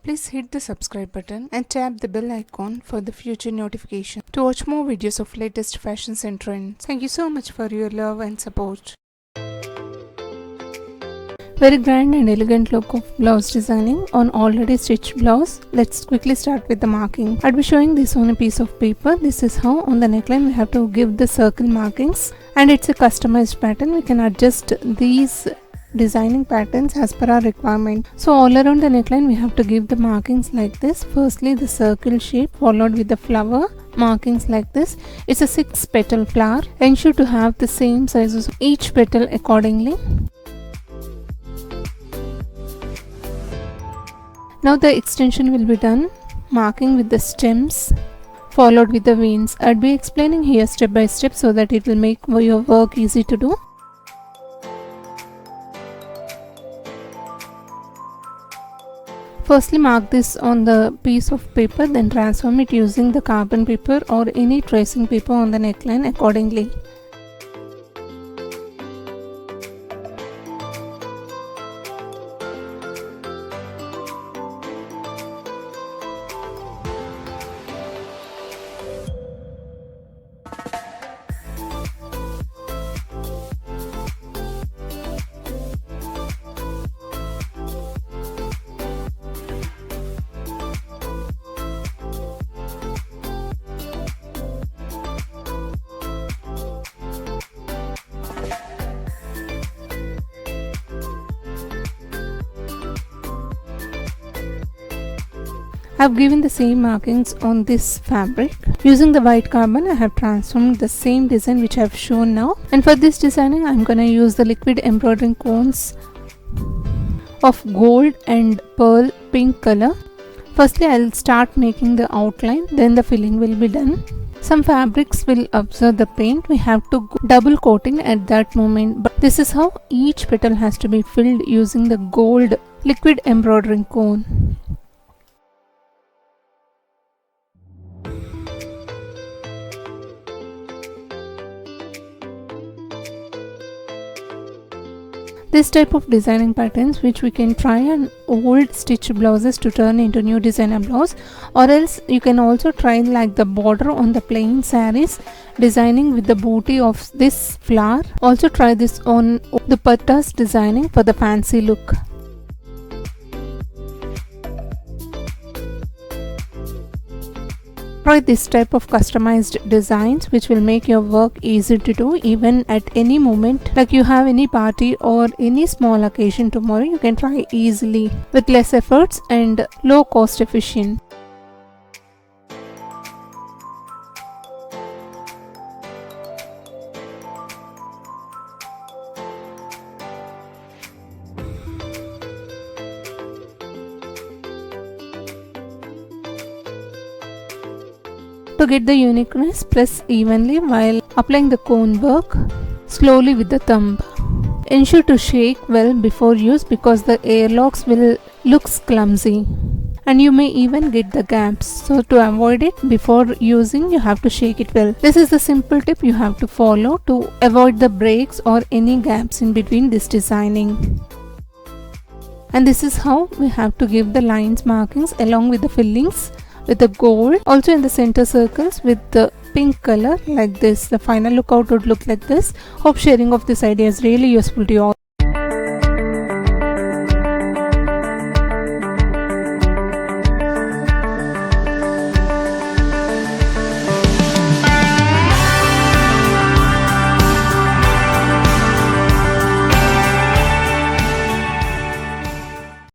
Please hit the subscribe button and tap the bell icon for the future notification to watch more videos of latest fashions and trends. Thank you so much for your love and support. Very grand and elegant look of blouse designing on already stitched blouse. Let's quickly start with the marking. I'll be showing this on a piece of paper. This is how on the neckline we have to give the circle markings, and it's a customized pattern. We can adjust these designing patterns as per our requirement. So all around the neckline we have to give the markings like this. Firstly the circle shape followed with the flower markings like this. It's a 6-petal flower. Ensure to have the same sizes of each petal accordingly. Now the extension will be done, marking with the stems followed with the veins. I'll be explaining here step by step so that it will make your work easy to do. Firstly mark this on the piece of paper, then transform it using the carbon paper or any tracing paper on the neckline accordingly. I have given the same markings on this fabric. Using the white carbon I have transformed the same design which I have shown now, and for this designing I am going to use the liquid embroidering cones of gold and pearl pink color. Firstly I will start making the outline, then the filling will be done. Some fabrics will absorb the paint. We have to double coating at that moment, but this is how each petal has to be filled using the gold liquid embroidering cone. This type of designing patterns which we can try on old stitched blouses to turn into new designer blouse, or else you can also try like the border on the plain sarees designing with the booty of this flower. Also try this on the dupattas designing for the fancy look. Try this type of customized designs which will make your work easy to do even at any moment, like you have any party or any small occasion tomorrow. You can try easily with less efforts and low cost efficient. To get the uniqueness, press evenly while applying the cone work slowly with the thumb. Ensure to shake well before use because the airlocks will look clumsy and you may even get the gaps. So to avoid it before using you have to shake it well. This is the simple tip you have to follow to avoid the breaks or any gaps in between this designing. And this is how we have to give the lines markings along with the fillings with the gold, also in the center circles with the pink color like this. The final lookout would look like this. Hope sharing of this idea is really useful to you all.